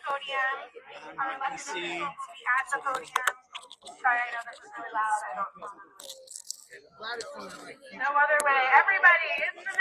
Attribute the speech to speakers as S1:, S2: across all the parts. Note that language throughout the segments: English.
S1: podium. Our
S2: I
S1: elected
S2: see.
S1: officials will be at the podium. Sorry, I know this is really loud. I don't. No other way. Everybody, in the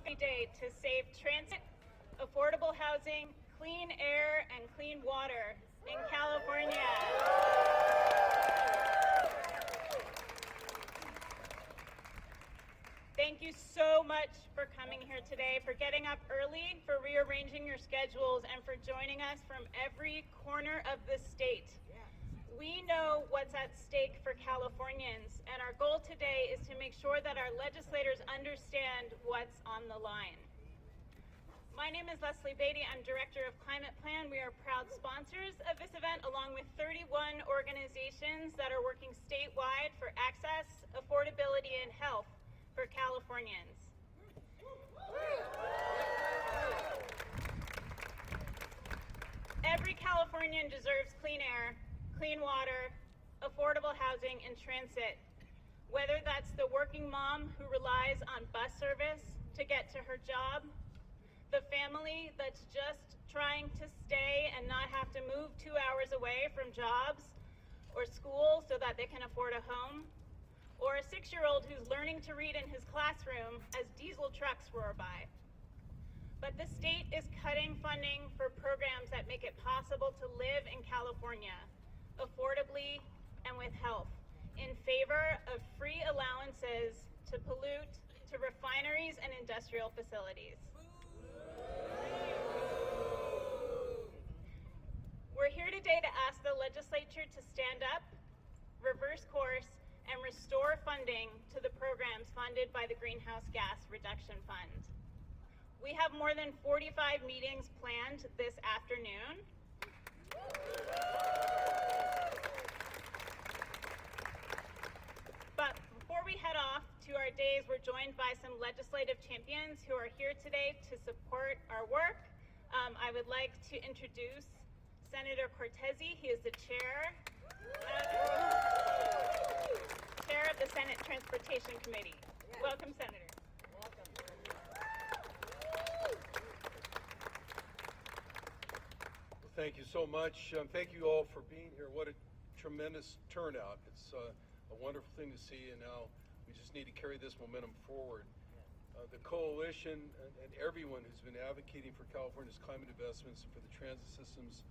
S1: every day to save transit, affordable housing, clean air, and clean water in California. Thank you so much for coming here today, for getting up early, for rearranging your schedules, and for joining us from every corner of the state. We know what's at stake for Californians, and our goal today is to make sure that our legislators understand what's on the line. My name is Leslie Beatty. I'm Director of Climate Plan. We are proud sponsors of this event, along with 31 organizations that are working statewide for access, affordability, and health for Californians. Every Californian deserves clean air, clean water, affordable housing, and transit. Whether that's the working mom who relies on bus service to get to her job, the family that's just trying to stay and not have to move 2 hours away from jobs or school so that they can afford a home, or a 6-year-old who's learning to read in his classroom as diesel trucks roar by. But the state is cutting funding for programs that make it possible to live in California affordably and with health, in favor of free allowances to pollute to refineries and industrial facilities. We're here today to ask the legislature to stand up, reverse course, and restore funding to the programs funded by the Greenhouse Gas Reduction Fund. We have more than 45 meetings planned this afternoon. But before we head off to our days, we're joined by some legislative champions who are here today to support our work. I would like to introduce Senator Cortese. He is the chair of the Senate Transportation Committee. Yeah. Welcome, Senator.
S2: Welcome.
S3: Well, thank you so much. Thank you all for being here. What a tremendous turnout. It's a wonderful thing to see, and now we just need to carry this momentum forward. The coalition and everyone who's been advocating for California's climate investments and for the transit systems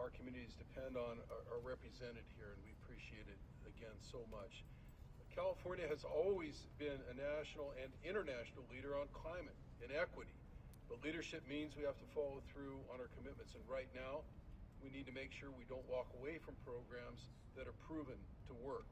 S3: our communities depend on are represented here, and we appreciate it again so much. California has always been a national and international leader on climate and equity, but leadership means we have to follow through on our commitments, and right now we need to make sure we don't walk away from programs that are proven to work.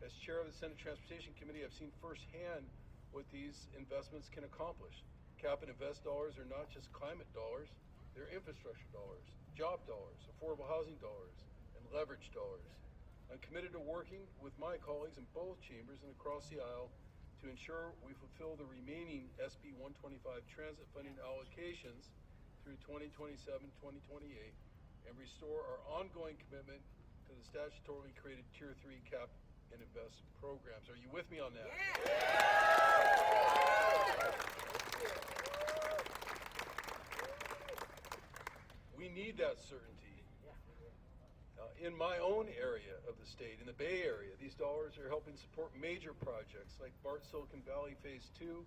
S3: As chair of the Senate Transportation Committee, I've seen firsthand what these investments can accomplish. Cap and invest dollars are not just climate dollars, they're infrastructure dollars, job dollars, affordable housing dollars, and leverage dollars. I'm committed to working with my colleagues in both chambers and across the aisle to ensure we fulfill the remaining SB 125 transit funding allocations through 2027-2028 and restore our ongoing commitment to the statutorily created Tier 3 cap and invest programs. Are you with me on that? Yeah. We need that certainty. In my own area of the state, in the Bay Area, these dollars are helping support major projects like BART Silicon Valley Phase 2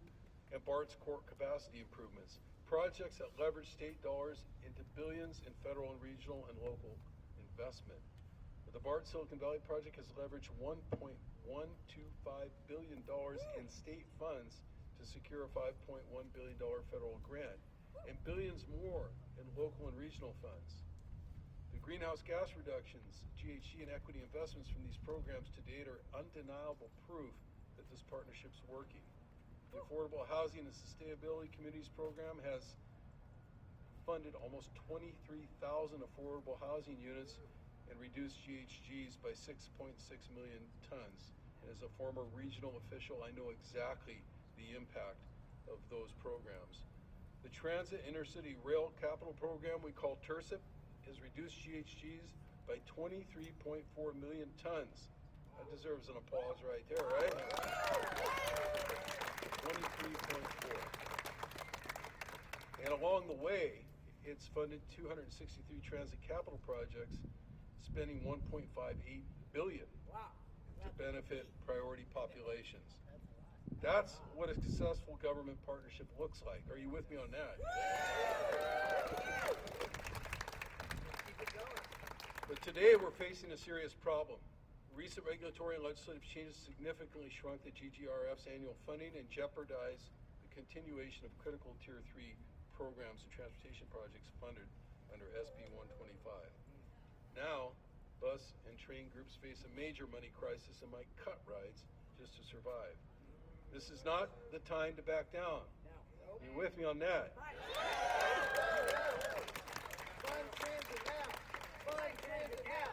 S3: and BART's core capacity improvements, projects that leverage state dollars into billions in federal and regional and local investment. The BART Silicon Valley project has leveraged $1.125 billion in state funds to secure a $5.1 billion federal grant and billions more in local and regional funds. The greenhouse gas reductions, GHG, and equity investments from these programs to date are undeniable proof that this partnership's working. The Affordable Housing and Sustainability Communities program has funded almost 23,000 affordable housing units and reduced GHGs by 6.6 million tons. And as a former regional official, I know exactly the impact of those programs. The Transit Intercity Rail Capital Program we call TIRCIP has reduced GHGs by 23.4 million tons. That deserves an applause right there, right? 23.4. And along the way, it's funded 263 transit capital projects, spending $1.58 billion to benefit priority populations. That's what a successful government partnership looks like. Are you with me on that? But today we're facing a serious problem. Recent regulatory and legislative changes significantly shrunk the GGRF's annual funding and jeopardized the continuation of critical Tier 3 programs and transportation projects funded under SB 125. Now, bus and train groups face a major money crisis and might cut rides just to survive. This is not the time to back down. Are you with me on that?
S2: Fund transit now! Fund transit now!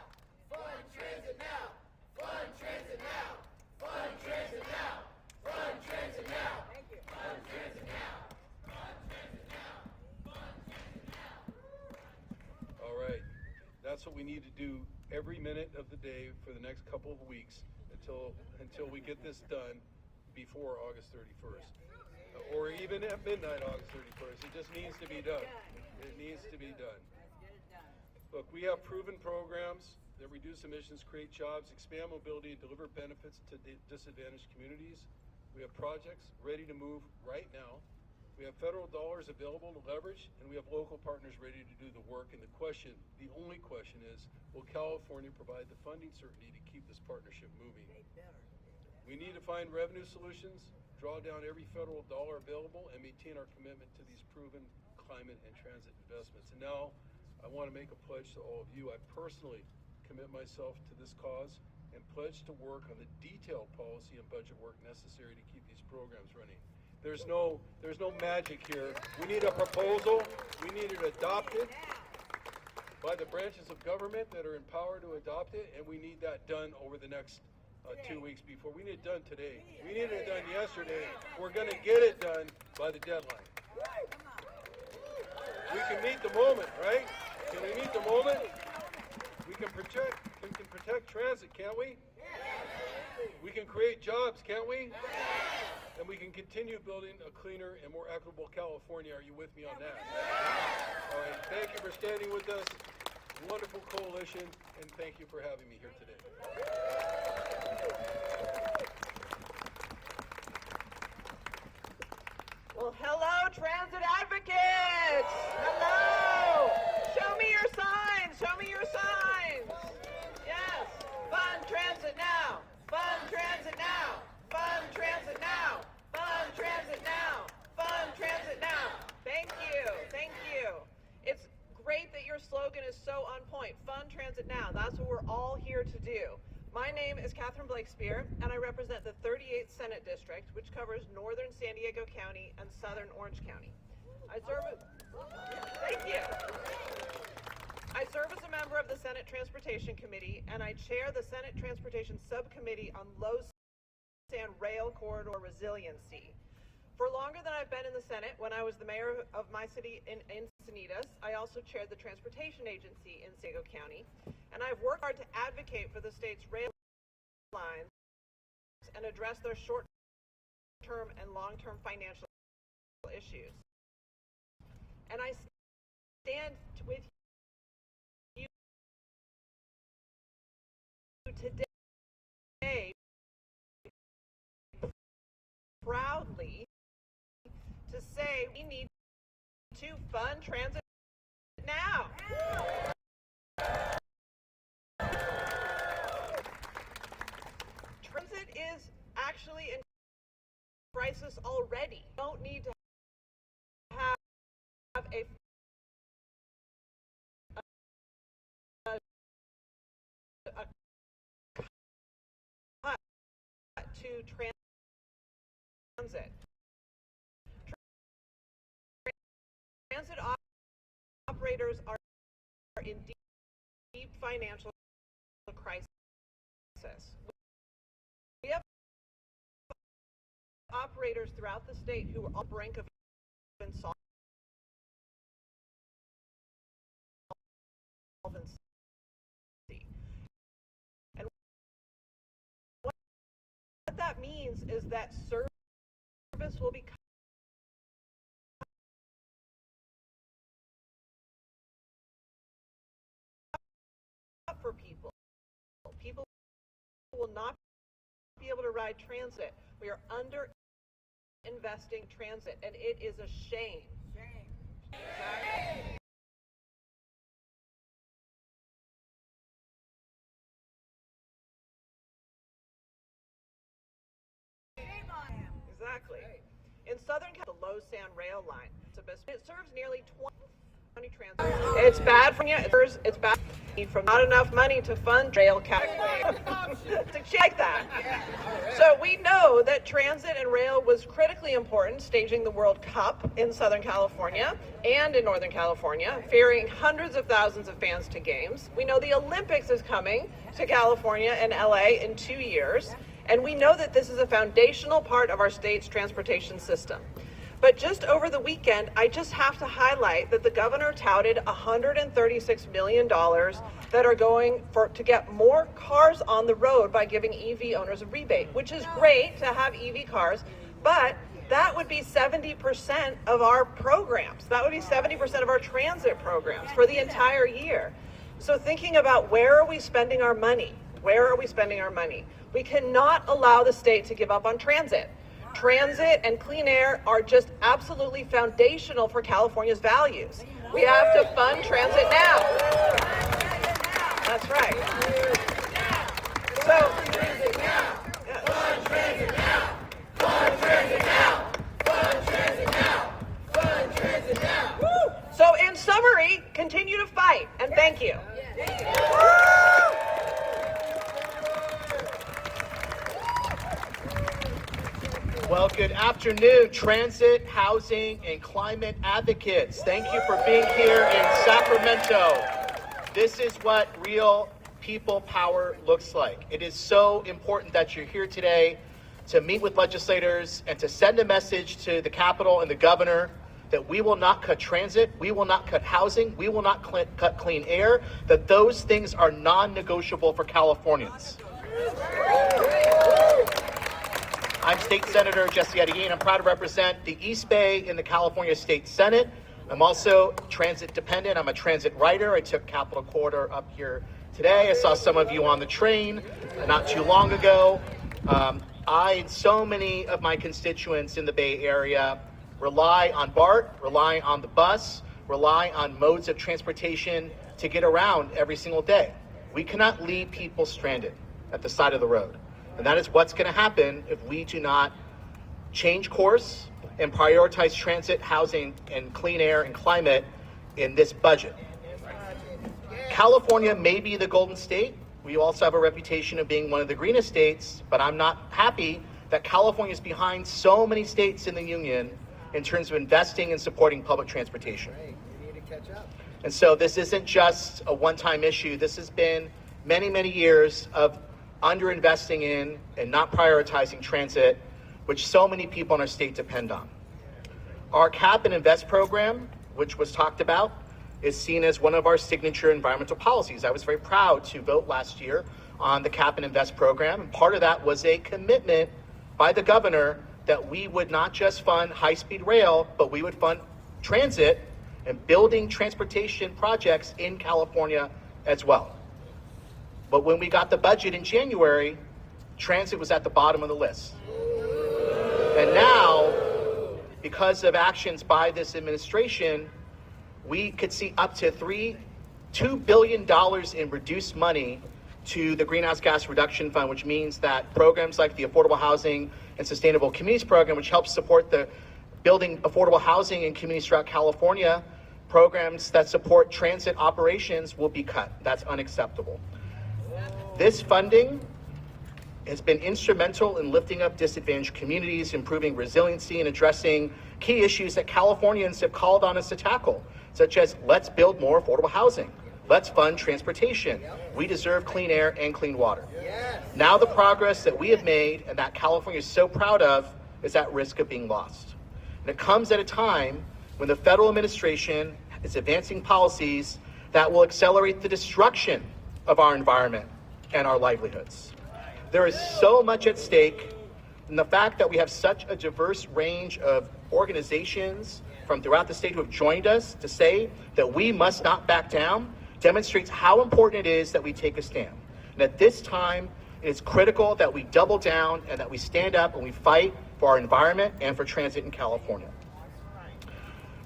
S2: Fund transit now! Fund transit now! Fund transit now! Fund transit now! Thank you. Fund transit now! Fund transit now! Fund transit now!
S3: All right. That's what we need to do every minute of the day for the next couple of weeks until we get this done before August 31st. Or even at midnight August 31st. It just needs to be done. It needs to be done. Look, we have proven programs that reduce emissions, create jobs, expand mobility, and deliver benefits to disadvantaged communities. We have projects ready to move right now. We have federal dollars available to leverage, and we have local partners ready to do the work. And the only question is, will California provide the funding certainty to keep this partnership moving? We need to find revenue solutions, draw down every federal dollar available, and maintain our commitment to these proven climate and transit investments. And now, I want to make a pledge to all of you. I personally commit myself to this cause and pledge to work on the detailed policy and budget work necessary to keep these programs running. There's no magic here. We need a proposal. We need it adopted by the branches of government that are empowered to adopt it, and we need that done over the next 2 weeks before. We need it done today. We needed it done yesterday. We're going to get it done by the deadline. We can meet the moment, right? Can we meet the moment? We can protect transit, can't we? We can create jobs, can't we? And we can continue building a cleaner and more equitable California. Are you with me on that? All right, thank you for standing with us. Wonderful coalition, and thank you for having me here today.
S4: Well, hello, transit advocates! Hello! Show me your signs! Show me your signs! Yes! Fund transit now! Fund transit now! Fund transit now! Fund transit now! Fund transit now! Thank you! Thank you! It's great that your slogan is so on point. Fund transit now. That's what we're all here to do. My name is Catherine Blakespear, and I represent the 38th Senate District, which covers northern San Diego County and southern Orange County. Thank you. I serve as a member of the Senate Transportation Committee, and I chair the Senate Transportation Subcommittee on Low Sand Rail Corridor Resiliency. For longer than I've been in the Senate, when I was the mayor of my city in Encinitas, I also chaired the Transportation Agency in San Diego County, and I've worked hard to advocate for the state's rail lines and address their short-term and long-term financial issues. And I stand with you today proudly to say we need to fund transit now. Transit is actually in crisis already. We don't need to have a cut to transit. Transit operators are in deep financial crisis. We have operators throughout the state who are on the brink of insolvency. And what that means is that service will be cut for people. People will not be able to ride transit. We are under investing transit, and it is a shame. Okay? Exactly. In Southern California, the low sand rail line, it serves nearly 20 transit. It's bad for you. It's bad from not enough money to fund rail category. Like that. So we know that transit and rail was critically important staging the World Cup in Southern California and in Northern California, ferrying hundreds of thousands of fans to games. We know the Olympics is coming to California and LA in 2 years. And we know that this is a foundational part of our state's transportation system. But just over the weekend, I just have to highlight that the governor touted $136 million that are going to get more cars on the road by giving EV owners a rebate, which is great to have EV cars, but that would be 70% of our programs. That would be 70% of our transit programs for the entire year. So thinking about where are we spending our money? Where are we spending our money? We cannot allow the state to give up on transit. Transit and clean air are just absolutely foundational for California's values. We have to fund transit now. That's right. So, so in summary, continue to fight, and thank you.
S5: Well, good afternoon, transit, housing, and climate advocates. Thank you for being here in Sacramento. This is what real people power looks like. It is so important that you're here today to meet with legislators and to send a message to the Capitol and the governor that we will not cut transit, we will not cut housing, we will not cut clean air, that those things are non-negotiable for Californians. I'm State Senator Jesse Adigene. I'm proud to represent the East Bay in the California State Senate. I'm also transit dependent. I'm a transit writer. I took Capitol Corridor up here today. I saw some of you on the train not too long ago. I and so many of my constituents in the Bay Area rely on BART, rely on the bus, rely on modes of transportation to get around every single day. We cannot leave people stranded at the side of the road. And that is what's going to happen if we do not change course and prioritize transit, housing, and clean air and climate in this budget. California may be the Golden State. We also have a reputation of being one of the greenest states, but I'm not happy that California is behind so many states in the union in terms of investing and supporting public transportation.
S2: We need to catch up.
S5: And so this isn't just a one-time issue. This has been many, many years of underinvesting in and not prioritizing transit, which so many people in our state depend on. Our Cap and Invest program, which was talked about, is seen as one of our signature environmental policies. I was very proud to vote last year on the Cap and Invest program, and part of that was a commitment by the governor that we would not just fund high-speed rail, but we would fund transit and building transportation projects in California as well. But when we got the budget in January, transit was at the bottom of the list. And now, because of actions by this administration, we could see up to $2 billion in reduced money to the Greenhouse Gas Reduction Fund, which means that programs like the Affordable Housing and Sustainable Communities Program, which helps support the building affordable housing in communities throughout California, programs that support transit operations will be cut. That's unacceptable. This funding has been instrumental in lifting up disadvantaged communities, improving resiliency, and addressing key issues that Californians have called on us to tackle, such as let's build more affordable housing, let's fund transportation, we deserve clean air and clean water. Now the progress that we have made and that California is so proud of is at risk of being lost. And it comes at a time when the federal administration is advancing policies that will accelerate the destruction of our environment and our livelihoods. There is so much at stake, and the fact that we have such a diverse range of organizations from throughout the state who have joined us to say that we must not back down demonstrates how important it is that we take a stand. And at this time, it is critical that we double down and that we stand up and we fight for our environment and for transit in California.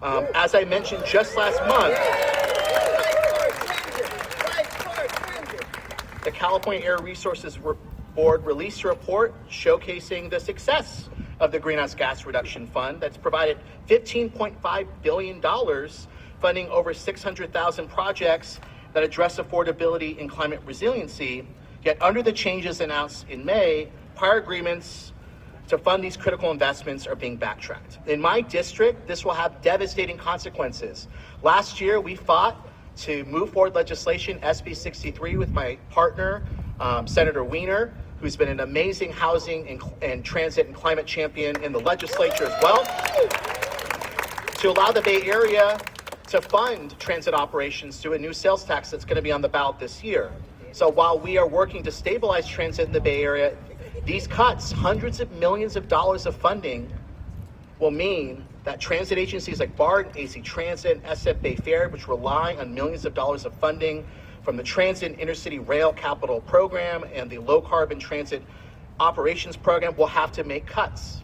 S5: As I mentioned just last month, the California Air Resources Board released a report showcasing the success of the Greenhouse Gas Reduction Fund that's provided $15.5 billion funding over 600,000 projects that address affordability and climate resiliency. Yet under the changes announced in May, prior agreements to fund these critical investments are being backtracked. In my district, this will have devastating consequences. Last year, we fought to move forward legislation, SB 63, with my partner, Senator Wiener, who's been an amazing housing and transit and climate champion in the legislature as well, to allow the Bay Area to fund transit operations through a new sales tax that's going to be on the ballot this year. So while we are working to stabilize transit in the Bay Area, these cuts, hundreds of millions of dollars of funding, will mean that transit agencies like BART, AC Transit, and SF Bay Ferry, which rely on millions of dollars of funding from the Transit and Intercity Rail Capital Program and the Low Carbon Transit Operations Program, will have to make cuts.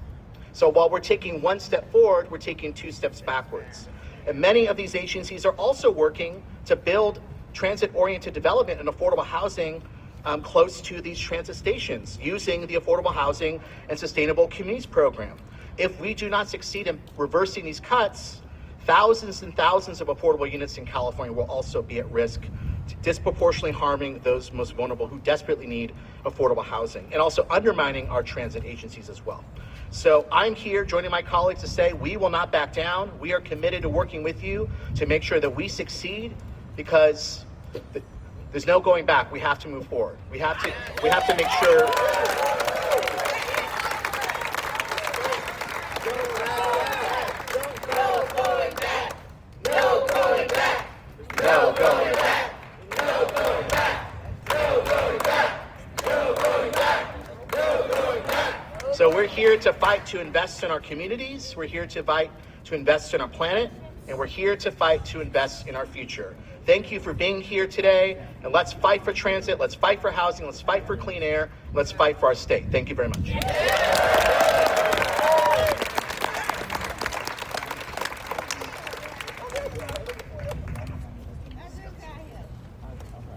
S5: So while we're taking one step forward, we're taking two steps backwards. And many of these agencies are also working to build transit-oriented development and affordable housing close to these transit stations using the Affordable Housing and Sustainable Communities Program. If we do not succeed in reversing these cuts, thousands and thousands of affordable units in California will also be at risk, disproportionately harming those most vulnerable who desperately need affordable housing, and also undermining our transit agencies as well. So I'm here joining my colleagues to say we will not back down. We are committed to working with you to make sure that we succeed, because there's no going back. We have to move forward. We have to make sure. So we're here to fight to invest in our communities. We're here to fight to invest in our planet, and we're here to fight to invest in our future. Thank you for being here today, and let's fight for transit, let's fight for housing, let's fight for clean air, let's fight for our state. Thank you very much.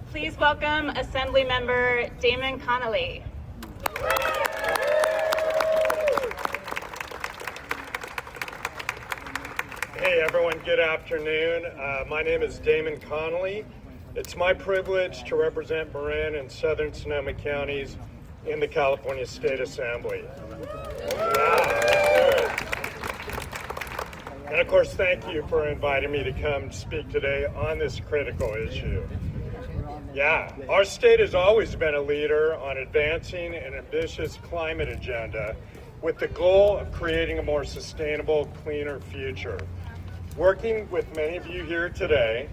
S1: Please welcome Assemblymember Damon Connolly.
S6: Hey everyone, good afternoon. My name is Damon Connolly. It's my privilege to represent Marin and Southern Sonoma counties in the California State Assembly. And of course, thank you for inviting me to come speak today on this critical issue. Yeah, our state has always been a leader on advancing an ambitious climate agenda with the goal of creating a more sustainable, cleaner future. Working with many of you here today,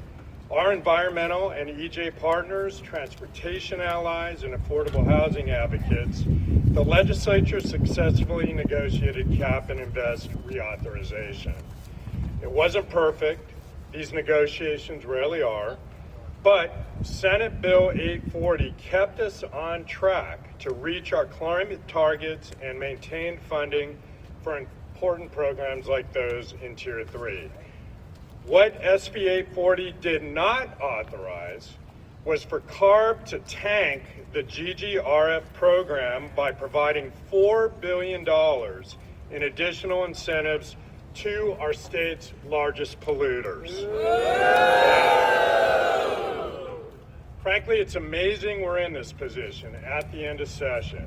S6: our environmental and EJ partners, transportation allies, and affordable housing advocates, the legislature successfully negotiated cap and invest reauthorization. It wasn't perfect. These negotiations rarely are. But Senate Bill 840 kept us on track to reach our climate targets and maintain funding for important programs like those in Tier 3. What SB 840 did not authorize was for CARB to tank the GGRF program by providing $4 billion in additional incentives to our state's largest polluters. Frankly, it's amazing we're in this position at the end of session,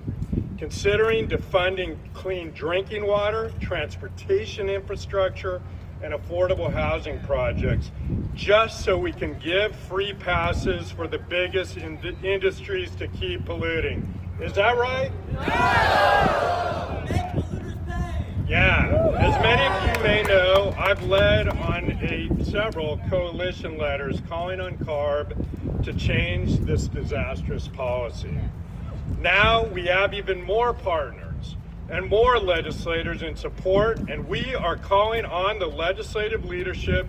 S6: considering defunding clean drinking water, transportation infrastructure, and affordable housing projects, just so we can give free passes for the biggest industries to keep polluting. Is that right? No! Make polluters pay! Yeah, as many of you may know, I've led on several coalition letters calling on CARB to change this disastrous policy. Now we have even more partners and more legislators in support, and we are calling on the legislative leadership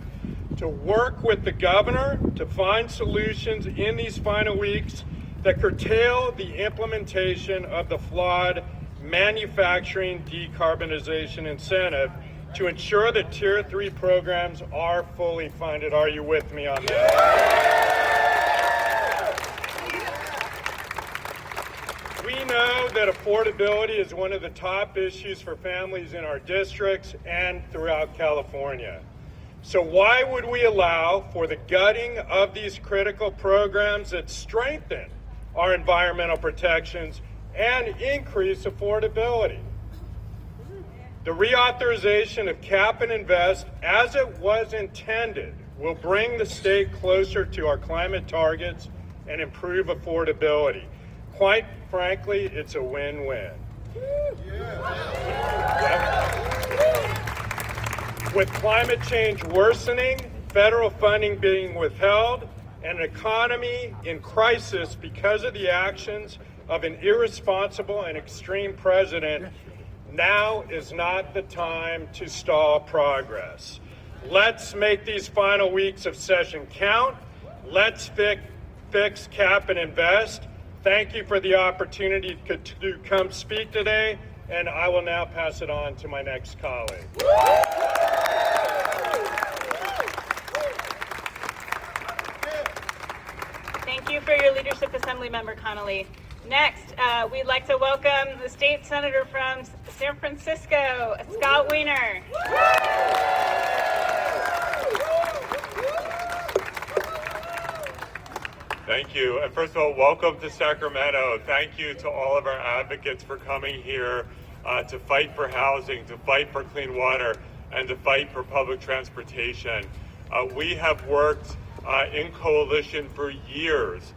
S6: to work with the governor to find solutions in these final weeks that curtail the implementation of the flawed manufacturing decarbonization incentive to ensure that Tier 3 programs are fully funded. Are you with me on that? We know that affordability is one of the top issues for families in our districts and throughout California. So why would we allow for the gutting of these critical programs that strengthen our environmental protections and increase affordability? The reauthorization of Cap and Invest, as it was intended, will bring the state closer to our climate targets and improve affordability. Quite frankly, it's a win-win. With climate change worsening, federal funding being withheld, and an economy in crisis because of the actions of an irresponsible and extreme president, now is not the time to stall progress. Let's make these final weeks of session count. Let's fix Cap and Invest. Thank you for the opportunity to come speak today, and I will now pass it on to my next colleague.
S1: Thank you for your leadership, Assemblymember Connolly. Next, we'd like to welcome the state senator from San Francisco, Scott Wiener.
S7: Thank you. And first of all, welcome to Sacramento. Thank you to all of our advocates for coming here to fight for housing, to fight for clean water, and to fight for public transportation. We have worked in coalition for years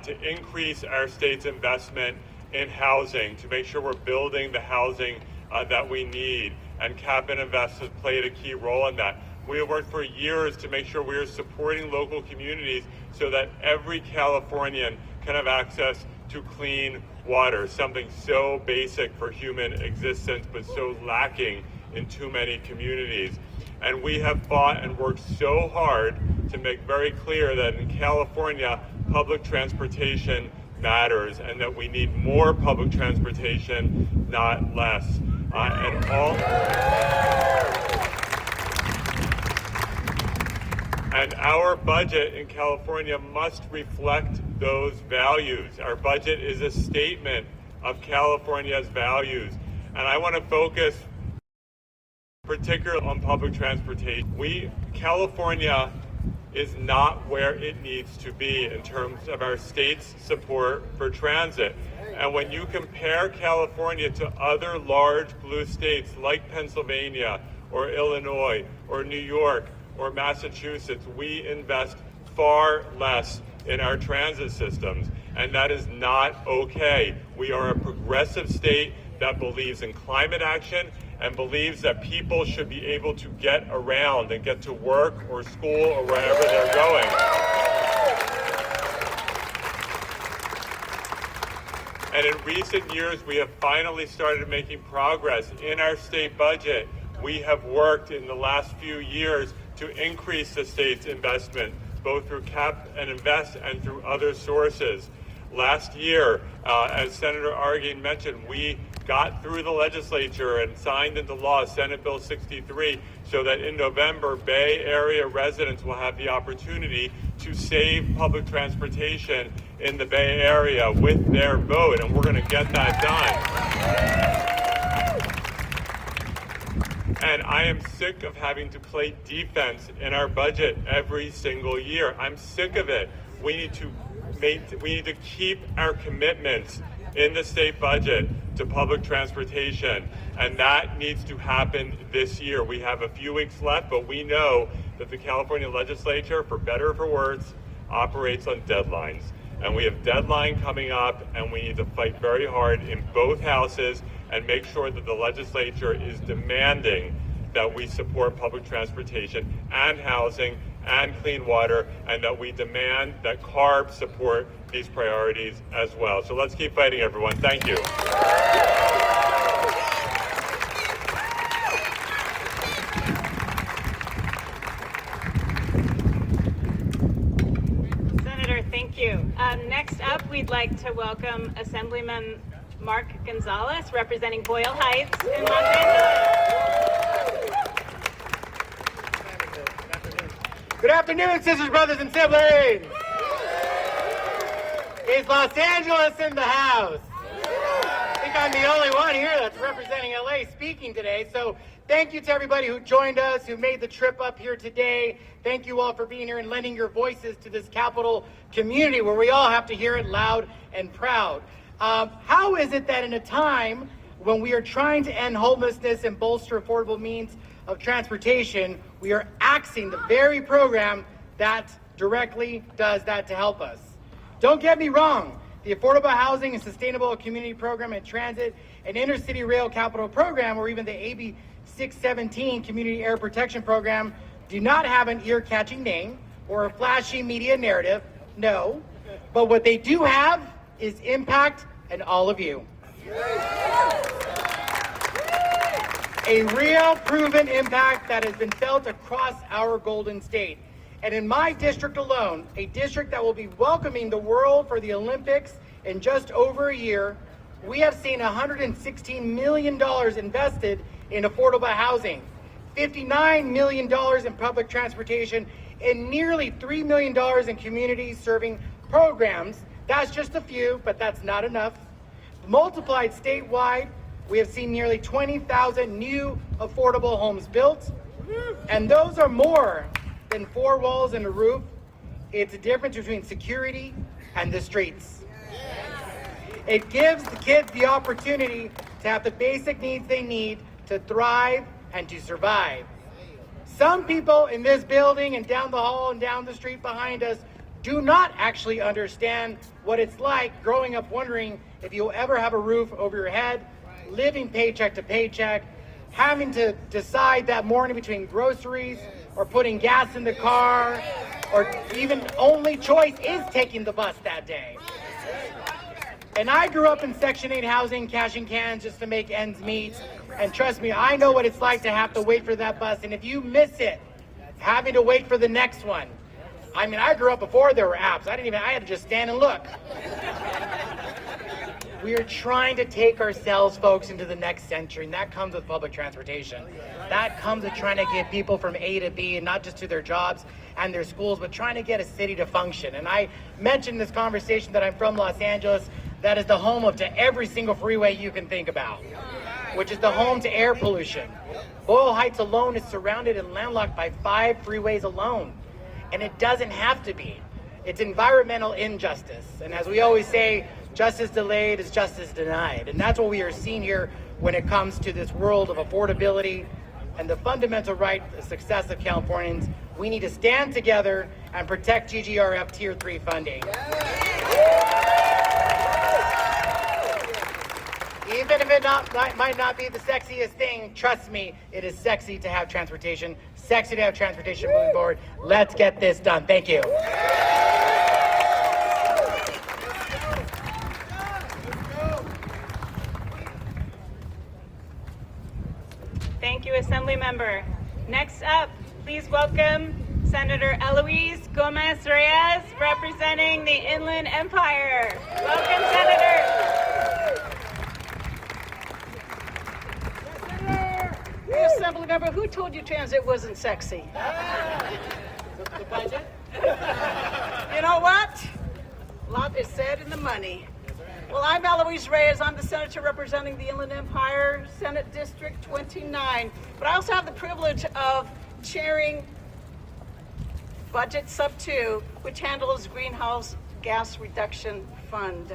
S7: to increase our state's investment in housing, to make sure we're building the housing that we need. And Cap and Invest has played a key role in that. We have worked for years to make sure we are supporting local communities so that every Californian can have access to clean water, something so basic for human existence, but so lacking in too many communities. And we have fought and worked so hard to make very clear that in California, public transportation matters and that we need more public transportation, not less. And our budget in California must reflect those values. Our budget is a statement of California's values. And I want to focus particularly on public transportation. California is not where it needs to be in terms of our state's support for transit. And when you compare California to other large blue states like Pennsylvania or Illinois or New York or Massachusetts, we invest far less in our transit systems, and that is not okay. We are a progressive state that believes in climate action and believes that people should be able to get around and get to work or school or wherever they're going. And in recent years, we have finally started making progress in our state budget. We have worked in the last few years to increase the state's investment, both through Cap and Invest and through other sources. Last year, as Senator Argine mentioned, we got through the legislature and signed into law Senate Bill 63 so that in November, Bay Area residents will have the opportunity to save public transportation in the Bay Area with their vote, and we're going to get that done. And I am sick of having to play defense in our budget every single year. I'm sick of it. We need to keep our commitments in the state budget to public transportation, and that needs to happen this year. We have a few weeks left, but we know that the California legislature, for better or for worse, operates on deadlines. And we have deadline coming up, and we need to fight very hard in both houses and make sure that the legislature is demanding that we support public transportation and housing and clean water, and that we demand that CARB support these priorities as well. So let's keep fighting, everyone. Thank you.
S1: Senator, thank you. Next up, we we'd like to welcome Assemblyman Mark Gonzalez, representing Boyle Heights in Los Angeles.
S8: Good afternoon, sisters, brothers, and siblings. Is Los Angeles in the house? I think I'm the only one here that's representing LA speaking today. So thank you to everybody who joined us, who made the trip up here today. Thank you all for being here and lending your voices to this capital community where we all have to hear it loud and proud. How is it that in a time when we are trying to end homelessness and bolster affordable means of transportation, we are axing the very program that directly does that to help us? Don't get me wrong, the Affordable Housing and Sustainable Community Program and Transit and Intercity Rail Capital Program, or even the AB 617 Community Air Protection Program, do not have an ear-catching name or a flashy media narrative, no. But what they do have is impact and all of you. A real proven impact that has been felt across our Golden State. And in my district alone, a district that will be welcoming the world for the Olympics in just over a year, we have seen $116 million invested in affordable housing, $59 million in public transportation, and nearly $3 million in community serving programs. That's just a few, but that's not enough. Multiplied statewide, we have seen nearly 20,000 new affordable homes built, and those are more than 4 walls and a roof. It's a difference between security and the streets. It gives the kids the opportunity to have the basic needs they need to thrive and to survive. Some people in this building and down the hall and down the street behind us do not actually understand what it's like growing up wondering if you'll ever have a roof over your head, living paycheck to paycheck, having to decide that morning between groceries or putting gas in the car, or even only choice is taking the bus that day. And I grew up in Section 8 housing, cashing cans just to make ends meet. And trust me, I know what it's like to have to wait for that bus. And if you miss it, having to wait for the next one. I mean, I grew up before there were apps. I had to just stand and look. We are trying to take ourselves, folks, into the next century, and that comes with public transportation. That comes with trying to get people from A to B, and not just to their jobs and their schools, but trying to get a city to function. And I mentioned in this conversation that I'm from Los Angeles. That is the home of to every single freeway you can think about, which is the home to air pollution. Boyle Heights alone is surrounded and landlocked by 5 freeways alone, and it doesn't have to be. It's environmental injustice, and as we always say, justice delayed is justice denied. And that's what we are seeing here when it comes to this world of affordability and the fundamental right to the success of Californians. We need to stand together and protect GGRF Tier 3 funding. Even if it might not be the sexiest thing, trust me, it is sexy to have transportation, sexy to have transportation moving forward. Let's get this done. Thank you.
S1: Thank you, Assembly Member. Next up, please welcome Senator Eloise Gomez-Reyes, representing the Inland Empire. Welcome, Senator.
S9: Hey, Assembly Member, who told you transit wasn't sexy?
S8: The budget?
S9: You know what? A lot is said in the money. Well, I'm Eloise Reyes. I'm the senator representing the Inland Empire, Senate District 29. But I also have the privilege of chairing Budget Sub 2, which handles Greenhouse Gas Reduction Fund.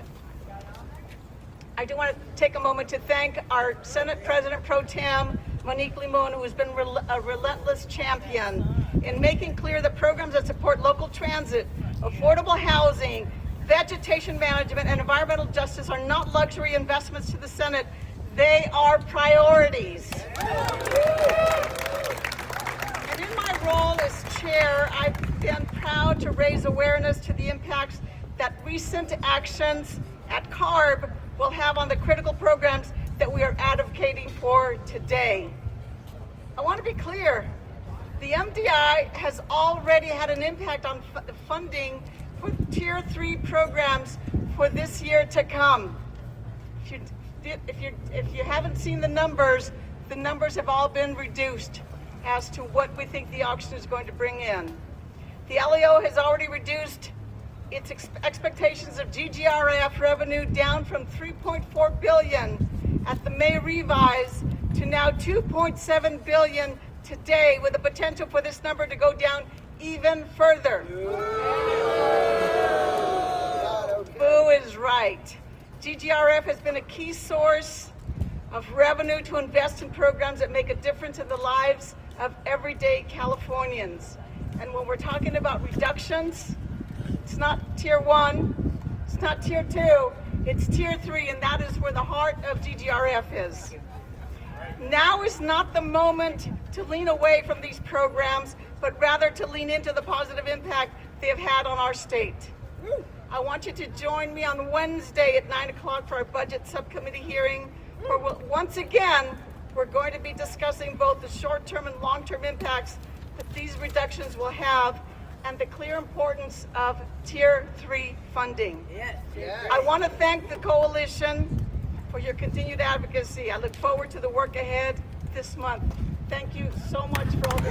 S9: I do want to take a moment to thank our Senate President Pro Tem, Monique Limon, who has been a relentless champion in making clear that programs that support local transit, affordable housing, vegetation management, and environmental justice are not luxury investments to the Senate. They are priorities. And in my role as chair, I've been proud to raise awareness to the impacts that recent actions at CARB will have on the critical programs that we are advocating for today. I want to be clear, the MDI has already had an impact on funding for Tier 3 programs for this year to come. If you haven't seen the numbers have all been reduced as to what we think the auction is going to bring in. The LEO has already reduced its expectations of GGRF revenue down from $3.4 billion at the May revise to now $2.7 billion today, with the potential for this number to go down even further. Boo is right. GGRF has been a key source of revenue to invest in programs that make a difference in the lives of everyday Californians. And when we're talking about reductions, it's not tier 1, it's not tier 2, it's tier 3, and that is where the heart of GGRF is. Now is not the moment to lean away from these programs, but rather to lean into the positive impact they have had on our state. I want you to join me on Wednesday at 9 o'clock for our budget subcommittee hearing, where once again, we're going to be discussing both the short-term and long-term impacts that these reductions will have and the clear importance of Tier 3 funding. Yes. I want to thank the coalition for your continued advocacy. I look forward to the work ahead this month. Thank you so much for all the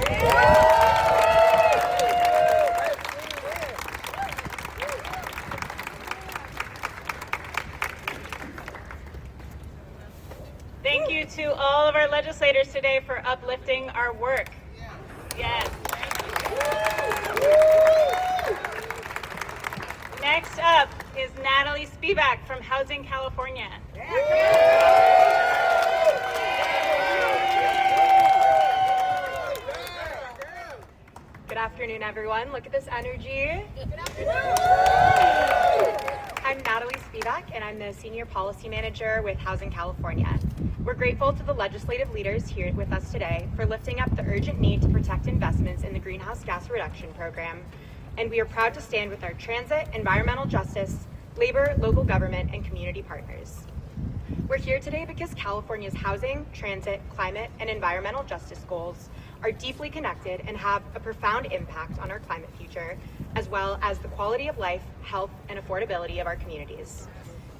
S1: Thank you to all of our legislators today for uplifting our work. Yes. Next up is Natalie Spivak from Housing California.
S10: Good afternoon, everyone. Look at this energy. I'm Natalie Spivak, and I'm the Senior Policy Manager with Housing California. We're grateful to the legislative leaders here with us today for lifting up the urgent need to protect investments in the greenhouse gas reduction program, and we are proud to stand with our transit, environmental justice, labor, local government, and community partners. We're here today because California's housing, transit, climate, and environmental justice goals are deeply connected and have a profound impact on our climate future, as well as the quality of life, health, and affordability of our communities.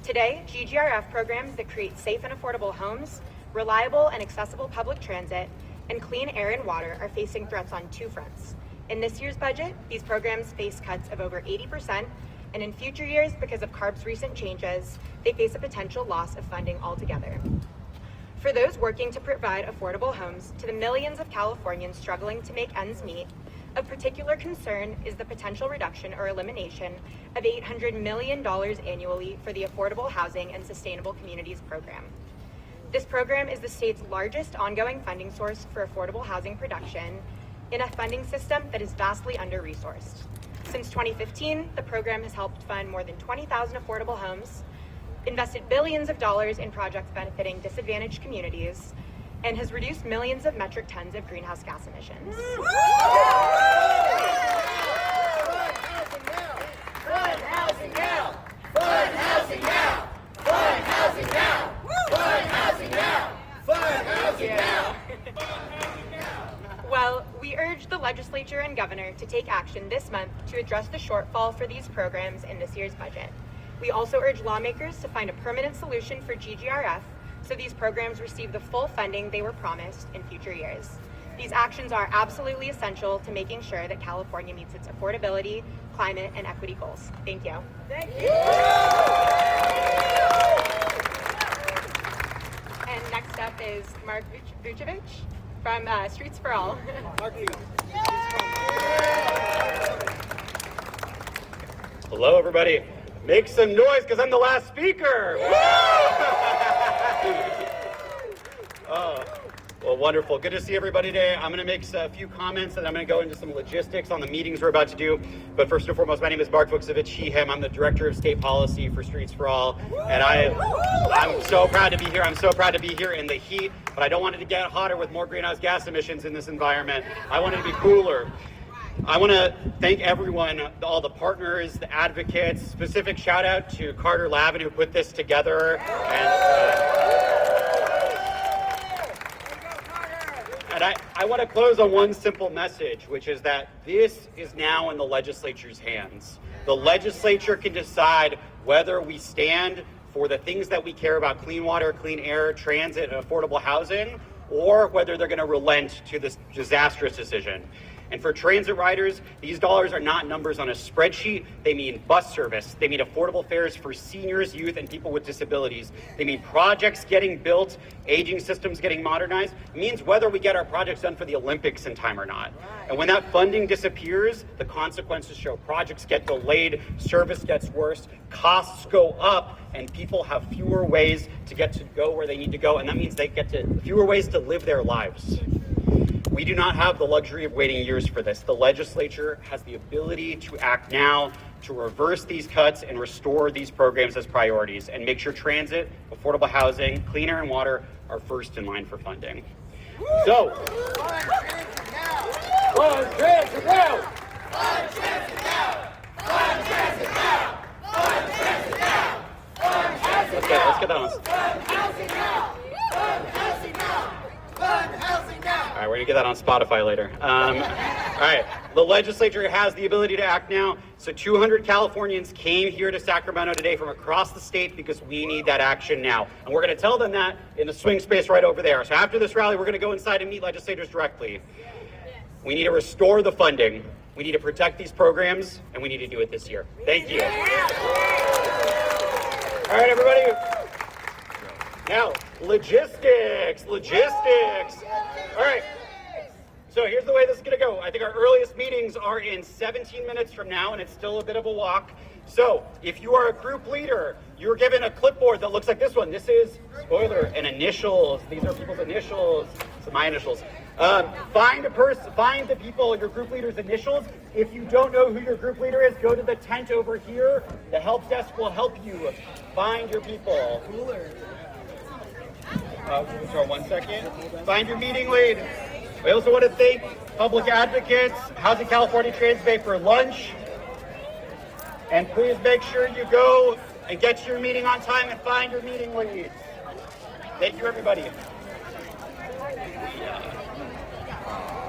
S10: Today, GGRF programs that create safe and affordable homes, reliable and accessible public transit, and clean air and water are facing threats on two fronts. In this year's budget, these programs face cuts of over 80%, and in future years, because of CARB's recent changes, they face a potential loss of funding altogether. For those working to provide affordable homes to the millions of Californians struggling to make ends meet, of particular concern is the potential reduction or elimination of $800 million annually for the Affordable Housing and Sustainable Communities program. This program is the state's largest ongoing funding source for affordable housing production in a funding system that is vastly under-resourced. Since 2015, the program has helped fund more than 20,000 affordable homes, invested billions of dollars in projects benefiting disadvantaged communities, and has reduced millions of metric tons of greenhouse gas emissions.
S2: Fund housing now! Fund housing now! Fund housing now! Fund housing now! Fund housing now!
S10: Well, we urge the legislature and governor to take action this month to address the shortfall for these programs in this year's budget. We also urge lawmakers to find a permanent solution for GGRF so these programs receive the full funding they were promised in future years. These actions are absolutely essential to making sure that California meets its affordability, climate, and equity goals. Thank you.
S9: Thank you.
S10: And next up is Mark Vucevic from Streets for All.
S11: Hello, everybody. Make some noise because I'm the last speaker. Well, wonderful. Good to see everybody today. I'm going to make a few comments and I'm going to go into some logistics on the meetings we're about to do. But first and foremost, my name is Mark Vucevic, he, him. I'm the Director of State Policy for Streets for All. And I'm so proud to be here. I'm so proud to be here in the heat, but I don't want it to get hotter with more greenhouse gas emissions in this environment. I want it to be cooler. I want to thank everyone, all the partners, the advocates. Specific shout out to Carter Lavin who put this together. And I want to close on one simple message, which is that this is now in the legislature's hands. The legislature can decide whether we stand for the things that we care about, clean water, clean air, transit, and affordable housing, or whether they're going to relent to this disastrous decision. And for transit riders, these dollars are not numbers on a spreadsheet. They mean bus service. They mean affordable fares for seniors, youth, and people with disabilities. They mean projects getting built, aging systems getting modernized. It means whether we get our projects done for the Olympics in time or not. And when that funding disappears, the consequences show. Projects get delayed, service gets worse, costs go up, and people have fewer ways to get to go where they need to go. And that means they get to fewer ways to live their lives. We do not have the luxury of waiting years for this. The legislature has the ability to act now to reverse these cuts and restore these programs as priorities and make sure transit, affordable housing, clean air, and water are first in line for funding. So,
S2: Fund transit now!
S8: Fund transit now!
S2: Fund transit now! Fund transit now! Fund transit now! Fund housing now!
S11: let's get that on.
S2: Fund housing now! Fund housing now! Fund housing now!
S11: All right, we're gonna get that on Spotify later. All right, the legislature has the ability to act now. So 200 Californians came here to Sacramento today from across the state because we need that action now. And we're gonna tell them that in the swing space right over there. So after this rally, we're gonna go inside and meet legislators directly. We need to restore the funding. We need to protect these programs, and we need to do it this year. Thank you. All right, everybody. Now, logistics. All right. So here's the way this is going to go. I think our earliest meetings are in 17 minutes from now, and it's still a bit of a walk. So if you are a group leader, you're given a clipboard that looks like this one. This is, spoiler, an initials. These are people's initials. So my initials. Find the people, your group leader's initials. If you don't know who your group leader is, go to the tent over here. The help desk will help you find your people. Sorry, 1 second. Find your meeting lead. We also want to thank Public Advocates, Housing California Transit Bay for lunch. And please make sure you go and get to your meeting on time and find your meeting leads. Thank you, everybody.